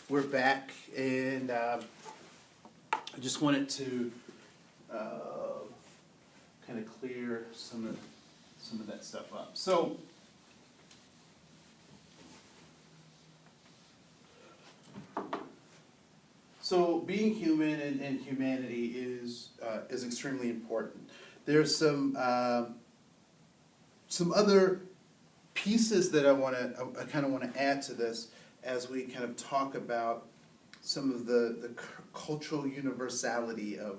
We're back, and I just wanted to kind of clear some of that stuff up. So being human and humanity is extremely important. There's some other pieces that I kind of want to add to this as we kind of talk about some of the cultural universality of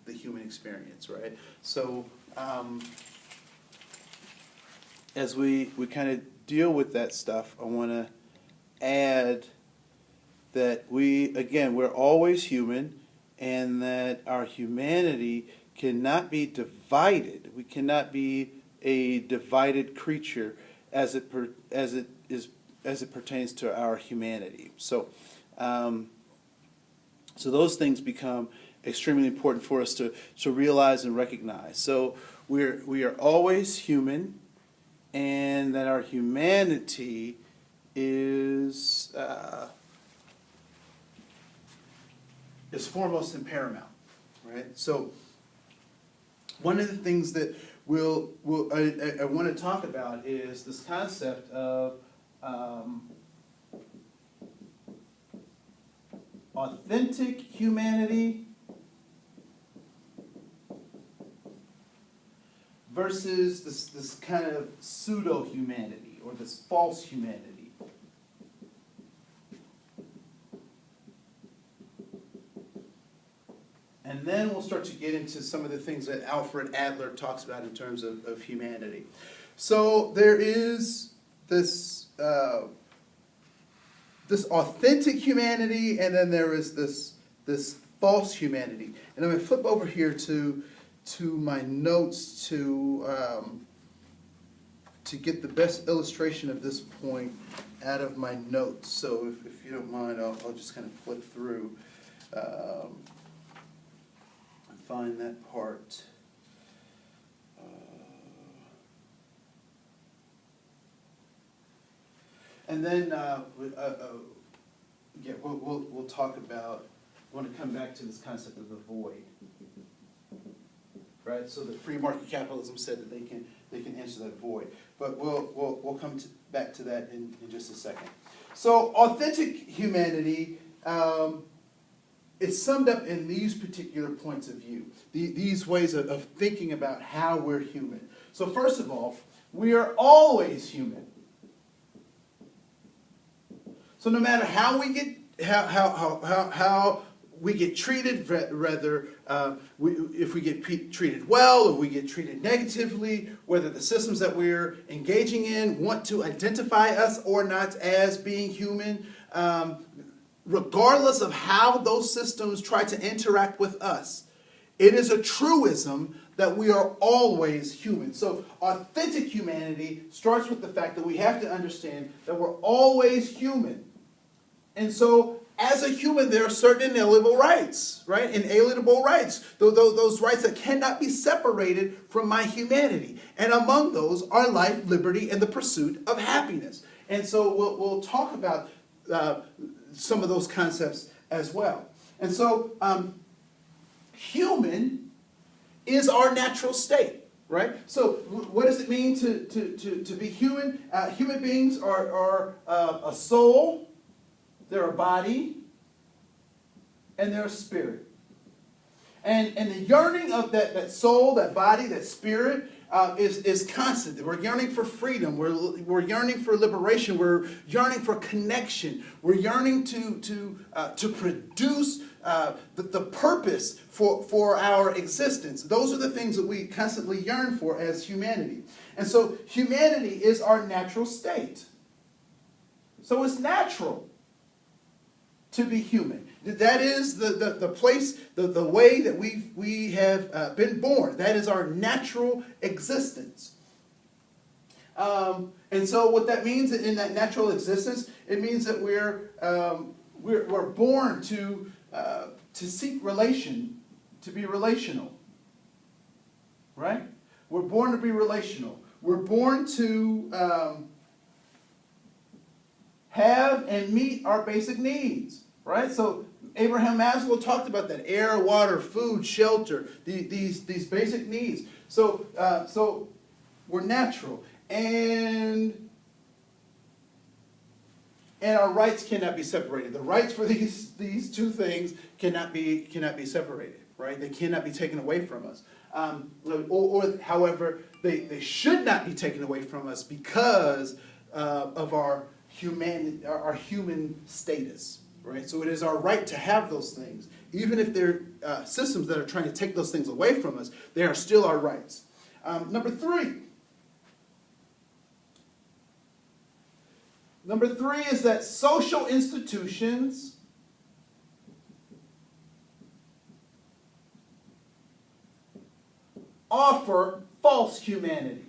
the human experience, right? So as we kind of deal with that stuff, I want to add that we're always human, and that our humanity cannot be divided. We cannot be a divided creature as it pertains to our humanity. So those things become extremely important for us to realize and recognize. So we are always human, and that our humanity is foremost and paramount, right? So one of the things that I want to talk about is this concept of authentic humanity versus this kind of pseudo-humanity or this false humanity. And then we'll start to get into some of the things that Alfred Adler talks about in terms of humanity. So there is this authentic humanity, and then there is this false humanity. And I'm going to flip over here to my notes to get the best illustration of this point out of my notes. So if you don't mind, I'll just kind of flip through. Find that part. And then we'll talk about. I want to come back to this concept of the void, right? So the free market capitalism said that they can answer that void, but we'll come back to that in just a second. So authentic humanity. It's summed up in these particular points of view, these ways of thinking about how we're human. So first of all, we are always human. So no matter how we get treated, rather if we get treated well or we get treated negatively, whether the systems that we're engaging in want to identify us or not as being human, regardless of how those systems try to interact with us, it is a truism that we are always human. So authentic humanity starts with the fact that we have to understand that we're always human. And so as a human, there are certain inalienable rights, right? Inalienable rights. Those rights that cannot be separated from my humanity. And among those are life, liberty, and the pursuit of happiness. And so we'll talk about some of those concepts as well. And so human is our natural state, right? So what does it mean to be human? Human beings are a soul, they're a body, and they're a spirit. And the yearning of that soul, that body, that spirit is constant. We're yearning for freedom. We're yearning for liberation. We're yearning for connection. We're yearning to produce the purpose for our existence. Those are the things that we constantly yearn for as humanity. And so humanity is our natural state. So it's natural to be human. That is the place, the way that we have been born. That is our natural existence. And so what that means in that natural existence, it means that we're born to seek relation, to be relational. Right? We're born to be relational. We're born to have and meet our basic needs, right? So Abraham Maslow talked about that: air, water, food, shelter, these basic needs. So we're natural, and our rights cannot be separated. The rights for these two things cannot be separated, right? They cannot be taken away from us. However, they should not be taken away from us because of our human status, right? So it is our right to have those things. Even if there are systems that are trying to take those things away from us, they are still our rights. Number three is that social institutions offer false humanity.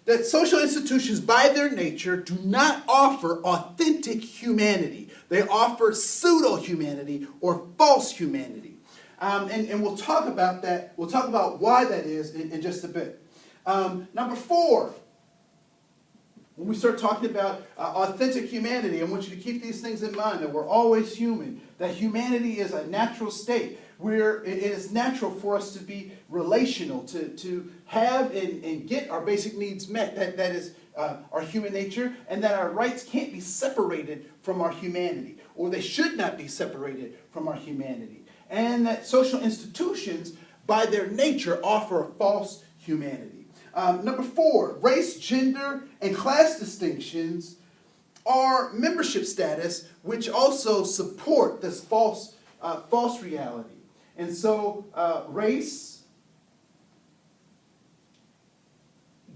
That social institutions, by their nature, do not offer authentic humanity. They offer pseudo-humanity or false humanity. And we'll talk about that. We'll talk about why that is in just a bit. Number four, when we start talking about authentic humanity, I want you to keep these things in mind, that we're always human, that humanity is a natural state. It is natural for us to be relational, to have and get our basic needs met. That is our human nature, and that our rights can't be separated from our humanity, or they should not be separated from our humanity. And that social institutions, by their nature, offer a false humanity. Number four, race, gender, and class distinctions are membership status, which also support this false reality. And so race,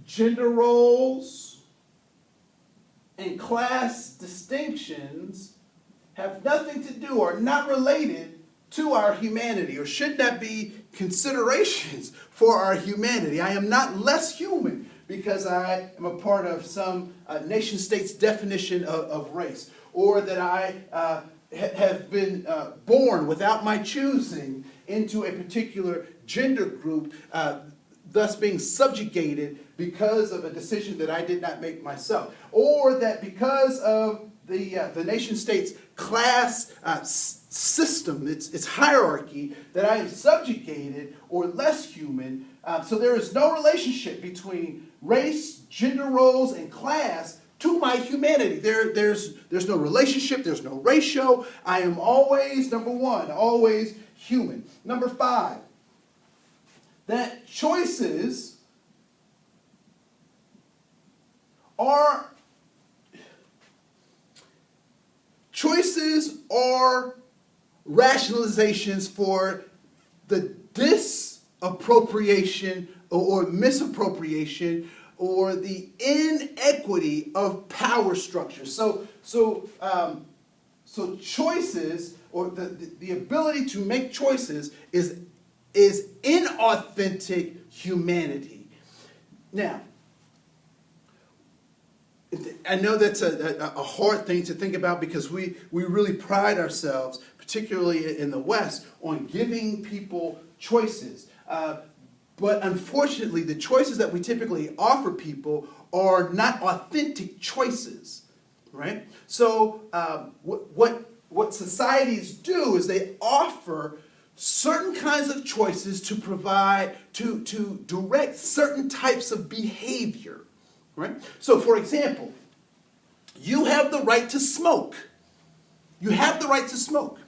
gender roles, and class distinctions have nothing to do, or not related to our humanity, or should not be considerations for our humanity. I am not less human because I am a part of some nation state's definition of race, or that I have been born without my choosing into a particular gender group, thus being subjugated because of a decision that I did not make myself, or that because of the nation state's class system, its hierarchy, that I am subjugated or less human. So there is no relationship between race, gender roles, and class to my humanity. There's no relationship. There's no ratio. I am always, number one, always human. Number five, that choices are rationalizations for the disappropriation or misappropriation or the inequity of power structures. So choices, or the ability to make choices, is inauthentic humanity. Now, I know that's a hard thing to think about, because we really pride ourselves, particularly in the West, on giving people choices. But unfortunately, the choices that we typically offer people are not authentic choices, right? So what societies do is they offer certain kinds of choices to provide, to direct certain types of behavior. Right? So, for example, you have the right to smoke. You have the right to smoke.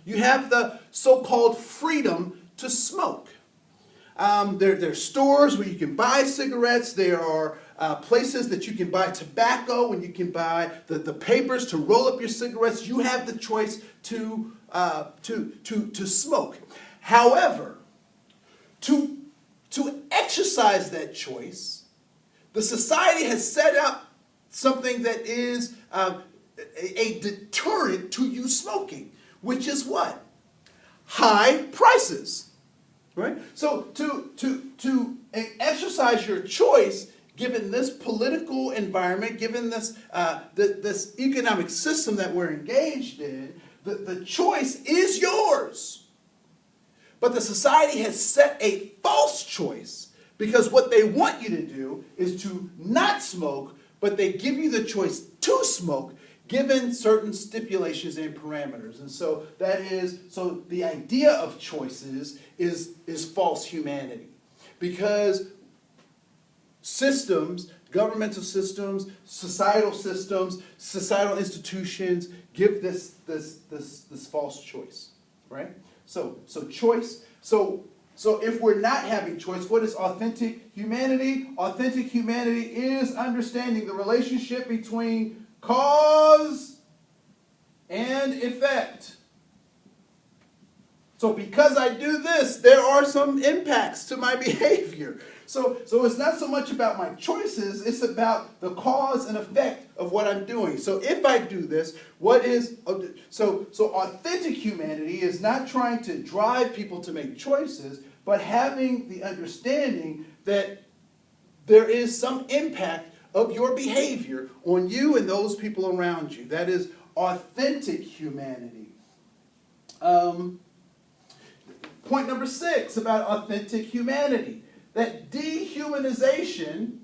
You have the so-called freedom to smoke. There are stores where you can buy cigarettes. There are places that you can buy tobacco, and you can buy the papers to roll up your cigarettes. You have the choice to smoke. However, to exercise that choice, the society has set up something that is a deterrent to you smoking, which is what? High prices, right? So to exercise your choice, given this political environment, given this this economic system that we're engaged in, the choice is yours. But the society has set a false choice, because what they want you to do is to not smoke, but they give you the choice to smoke, given certain stipulations and parameters. And so so the idea of choices is false humanity. Because systems, governmental systems, societal institutions give this false choice, right? So choice. So if we're not having choice, what is authentic humanity? Authentic humanity is understanding the relationship between cause and effect. So because I do this, there are some impacts to my behavior. So it's not so much about my choices, it's about the cause and effect of what I'm doing. So if I do this, so authentic humanity is not trying to drive people to make choices, but having the understanding that there is some impact of your behavior on you and those people around you. That is authentic humanity. Point number 6 about authentic humanity. That dehumanization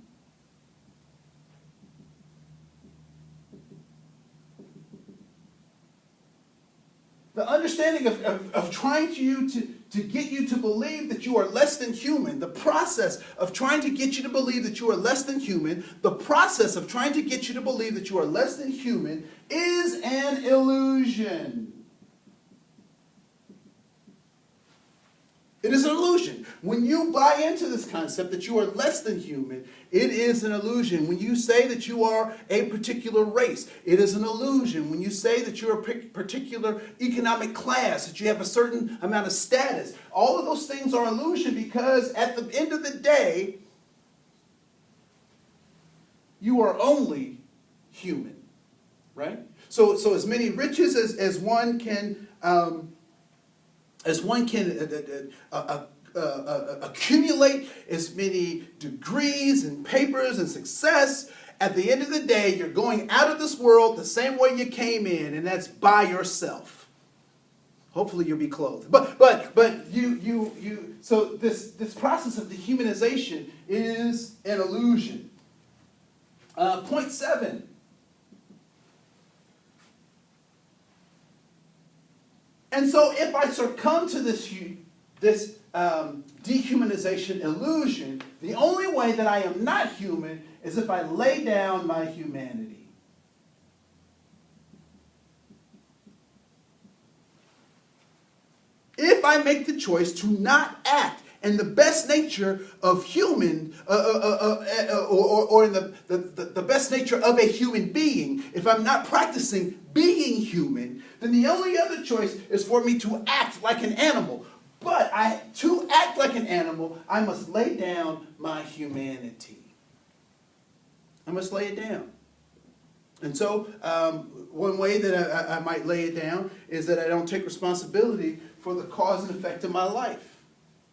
the understanding of trying to get you to believe that you are less than human, the process of trying to get you to believe that you are less than human, the process of trying to get you to believe that you are less than human is an illusion. It is an illusion. When you buy into this concept that you are less than human, it is an illusion. When you say that you are a particular race, it is an illusion. When you say that you're a particular economic class, that you have a certain amount of status, all of those things are illusion because at the end of the day, you are only human, right? So as many riches as one can accumulate, as many degrees and papers and success, at the end of the day, you're going out of this world the same way you came in, and that's by yourself. Hopefully you'll be clothed. But you so this process of dehumanization is an illusion. Point 7. And so if I succumb to this dehumanization illusion, the only way that I am not human is if I lay down my humanity. If I make the choice to not act in the best nature of human, or in the best nature of a human being, if I'm not practicing being human, then the only other choice is for me to act like an animal. But to act like an animal, I must lay down my humanity. I must lay it down. And so one way that I might lay it down is that I don't take responsibility for the cause and effect of my life,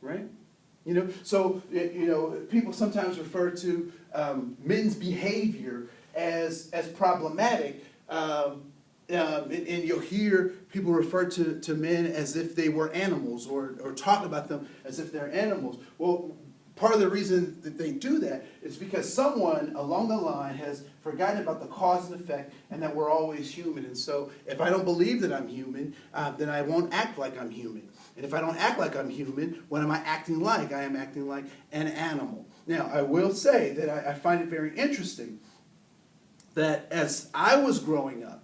right? So people sometimes refer to men's behavior as problematic, and you'll hear people refer to men as if they were animals, or talk about them as if they're animals. Well, part of the reason that they do that is because someone along the line has forgotten about the cause and effect, and that we're always human. And so if I don't believe that I'm human, then I won't act like I'm human. And if I don't act like I'm human, what am I acting like? I am acting like an animal. Now, I will say that I find it very interesting that as I was growing up,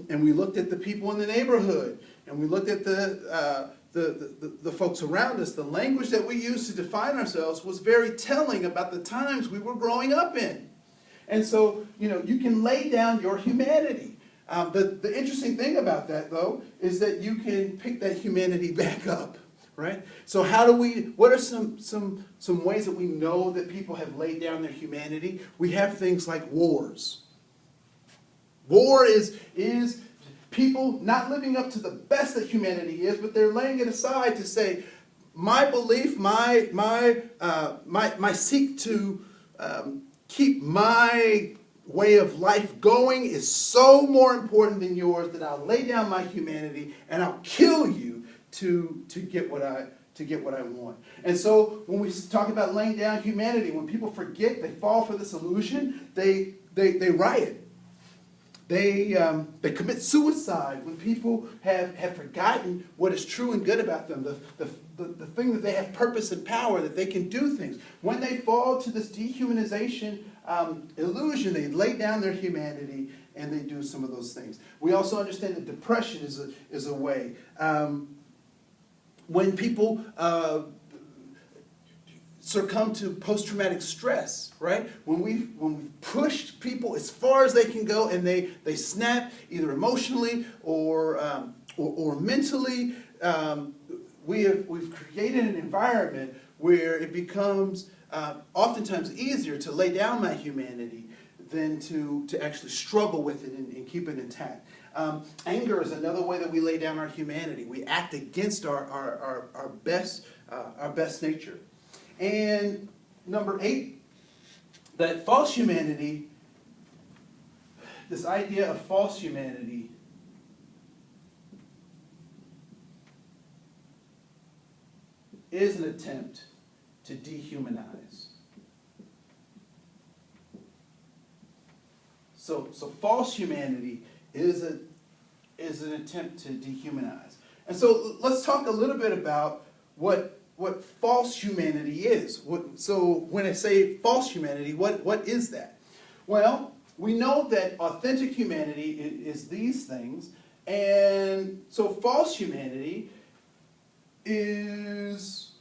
and we looked at the people in the neighborhood, and we looked at the folks around us, the language that we used to define ourselves was very telling about the times we were growing up in. And so, you can lay down your humanity. The interesting thing about that, though, is that you can pick that humanity back up, right? So what are some ways that we know that people have laid down their humanity? We have things like wars. War is people not living up to the best that humanity is, but they're laying it aside to say, my belief, my seek to keep my way of life going is so more important than yours that I'll lay down my humanity and I'll kill you to get what I want. And so when we talk about laying down humanity, when people forget, they fall for this illusion, they riot. They commit suicide when people have forgotten what is true and good about them, the thing that they have purpose and power, that they can do things. When they fall to this dehumanization illusion, they lay down their humanity and they do some of those things. We also understand that depression is a way. When people succumb to post-traumatic stress, right? When we've pushed people as far as they can go and they snap either emotionally or mentally, we've created an environment where it becomes oftentimes easier to lay down my humanity than to actually struggle with it and keep it intact. Anger is another way that we lay down our humanity. We act against our best nature. And number 8, that false humanity, this idea of false humanity, is an attempt to dehumanize. So false humanity is an attempt to dehumanize. And so let's talk a little bit about what false humanity is. So when I say false humanity, what is that? Well, we know that authentic humanity is these things, and so false humanity is,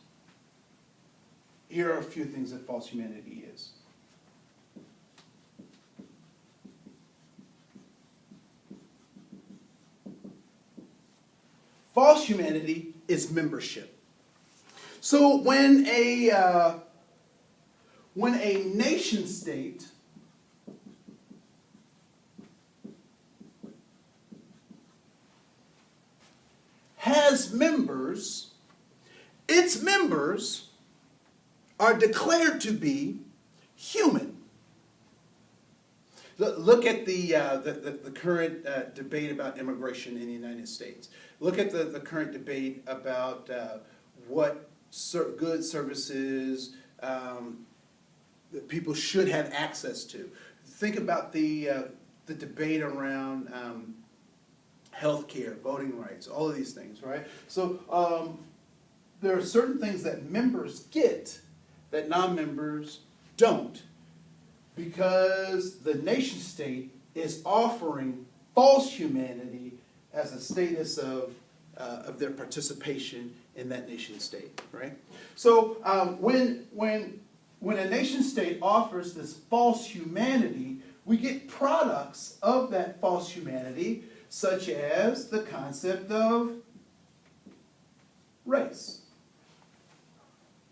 here are a few things that false humanity is. False humanity is membership. So when a nation state has members, its members are declared to be human. Look at the current debate about immigration in the United States. Look at the current debate about what goods, services that people should have access to. Think about the debate around healthcare, voting rights, all of these things, right? So there are certain things that members get that non-members don't, because the nation state is offering false humanity as a status of their participation in that nation state, right? So when a nation state offers this false humanity, we get products of that false humanity, such as the concept of race.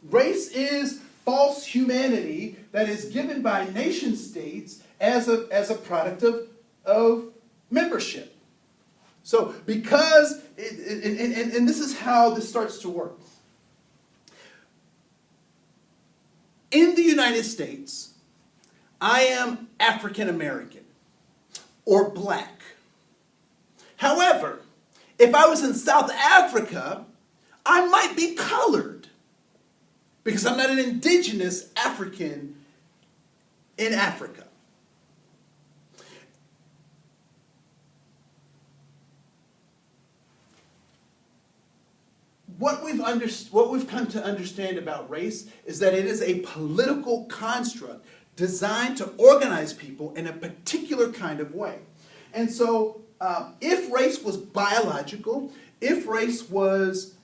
Race is false humanity that is given by nation states as a product of membership. So because, and this is how this starts to work. In the United States, I am African American or black. However, if I was in South Africa, I might be colored because I'm not an indigenous African in Africa. What we've come to understand about race is that it is a political construct designed to organize people in a particular kind of way. And so if race was biological, if race was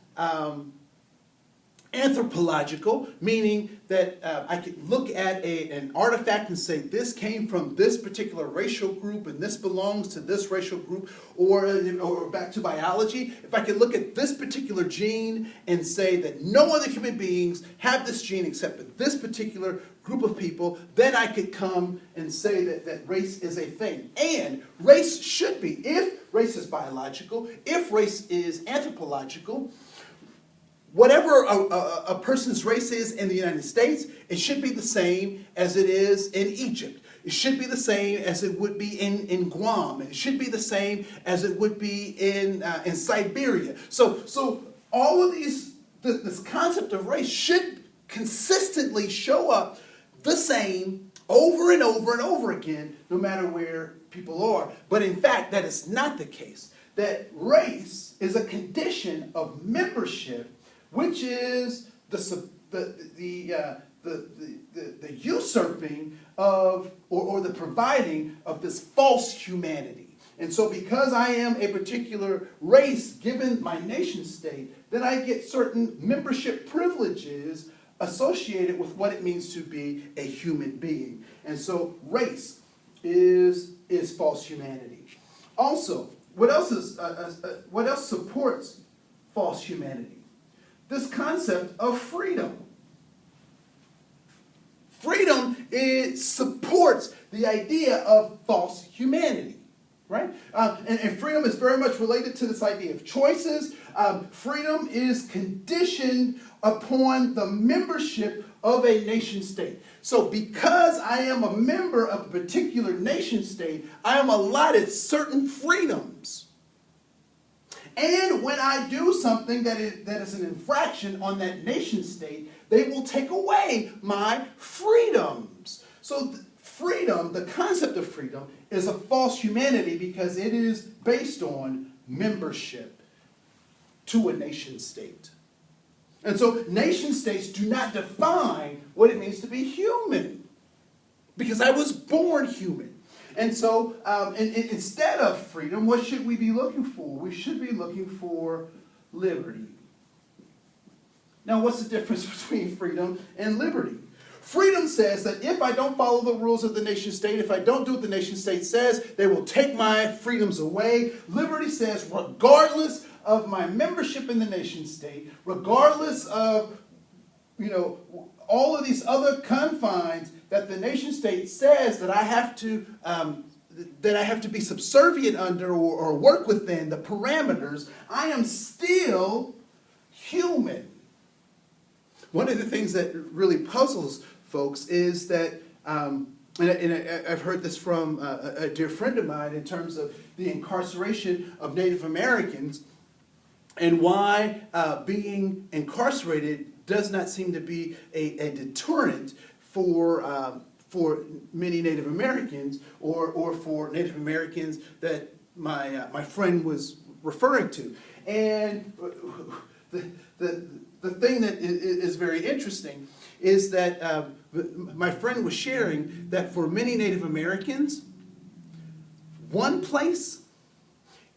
anthropological, meaning that I could look at an artifact and say this came from this particular racial group and this belongs to this racial group, or back to biology, if I could look at this particular gene and say that no other human beings have this gene except for this particular group of people, then I could come and say that race is a thing. And race should be, if race is biological, if race is anthropological, whatever a person's race is in the United States, it should be the same as it is in Egypt. It should be the same as it would be in Guam. It should be the same as it would be in Siberia. So all of this concept of race should consistently show up the same over and over and over again, no matter where people are. But in fact, that is not the case. That race is a condition of membership, which is the usurping of or the providing of this false humanity. And so because I am a particular race given my nation state, then I get certain membership privileges associated with what it means to be a human being. And so race is false humanity. Also, what else supports false humanity? This concept of freedom. Freedom, it supports the idea of false humanity, right? And freedom is very much related to this idea of choices. Freedom is conditioned upon the membership of a nation state. So because I am a member of a particular nation state, I am allotted certain freedoms. And when I do something that is an infraction on that nation state, they will take away my freedoms. So freedom, the concept of freedom, is a false humanity because it is based on membership to a nation state. And so nation states do not define what it means to be human, because I was born human. And so instead of freedom, what should we be looking for? We should be looking for liberty. Now, what's the difference between freedom and liberty? Freedom says that if I don't follow the rules of the nation state, if I don't do what the nation state says, they will take my freedoms away. Liberty says, regardless of my membership in the nation state, regardless of, all of these other confines that the nation state says that I have to be subservient under or work within, the parameters, I am still human. One of the things that really puzzles folks is that, and I've heard this from a dear friend of mine in terms of the incarceration of Native Americans, and why being incarcerated does not seem to be a deterrent for many Native Americans or for Native Americans that my friend was referring to. And the thing that is very interesting is that my friend was sharing that for many Native Americans, one place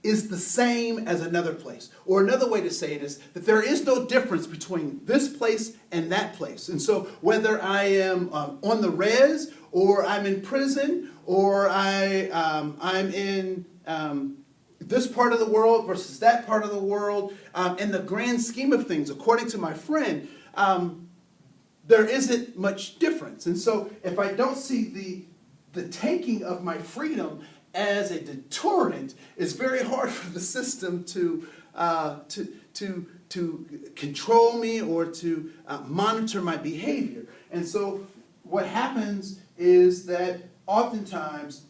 is the same as another place. Or another way to say it is that there is no difference between this place and that place. And so whether I am on the res, or I'm in prison, or I'm in this part of the world versus that part of the world, in the grand scheme of things, according to my friend, there isn't much difference. And so if I don't see the taking of my freedom as a deterrent, it's very hard for the system to control me or to monitor my behavior. And so what happens is that oftentimes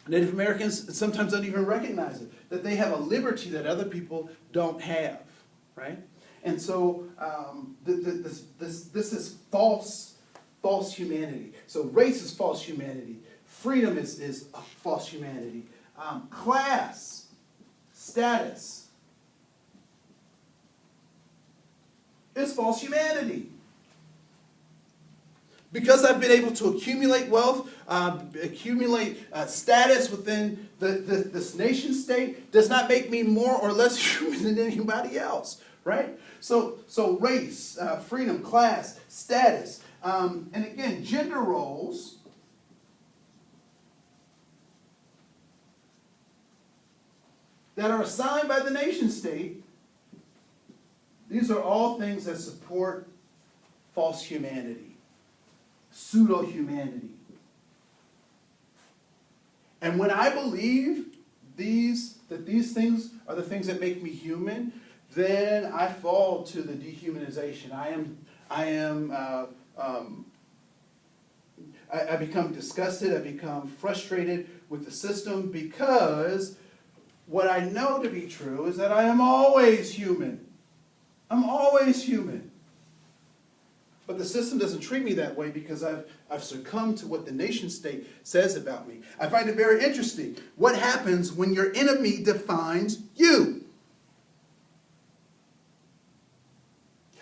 Native Americans sometimes don't even recognize it, that they have a liberty that other people don't have, right? And so this is false humanity. So race is false humanity. Freedom is false humanity. Class, status is false humanity. Because I've been able to accumulate wealth, accumulate status within this nation state does not make me more or less human than anybody else, right? So race, freedom, class, status, and again, gender roles that are assigned by the nation state, these are all things that support false humanity, pseudo-humanity. And when I believe that these things are the things that make me human, then I fall to the dehumanization. I become disgusted, I become frustrated with the system, because what I know to be true is that I am always human. I'm always human. But the system doesn't treat me that way because I've succumbed to what the nation state says about me. I find it very interesting. What happens when your enemy defines you?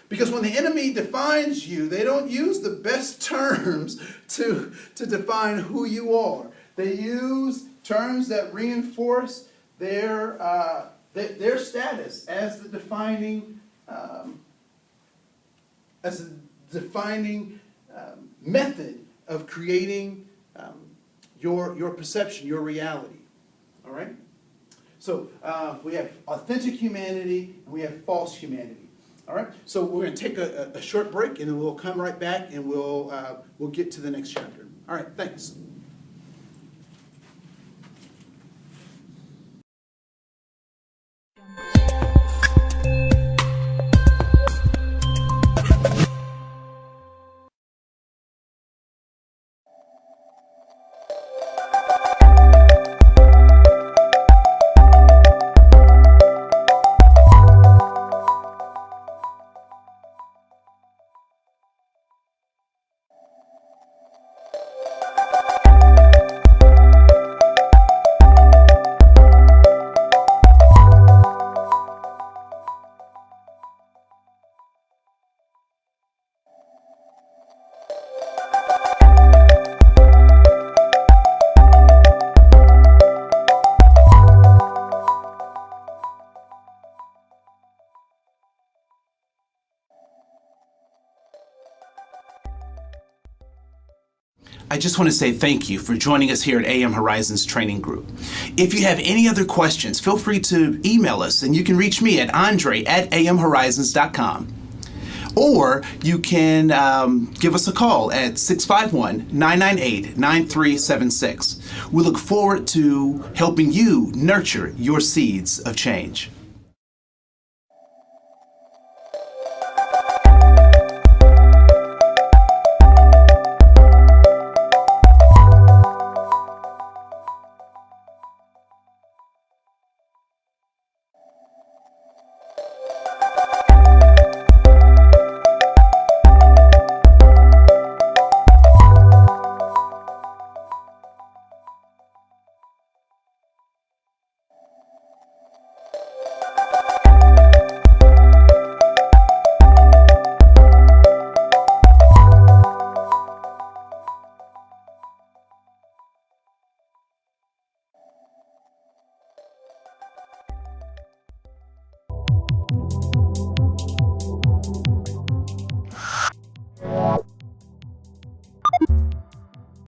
Because when the enemy defines you, they don't use the best terms to define who you are. They use terms that reinforce their status as the defining method of creating your perception, your reality. All right? So we have authentic humanity and we have false humanity. All right? So we're going to take a short break and then we'll come right back and we'll get to the next chapter. All right, thanks. I just want to say thank you for joining us here at AM Horizons Training Group. If you have any other questions, feel free to email us, and you can reach me at andre@amhorizons.com. Or you can give us a call at 651-998-9376. We look forward to helping you nurture your seeds of change.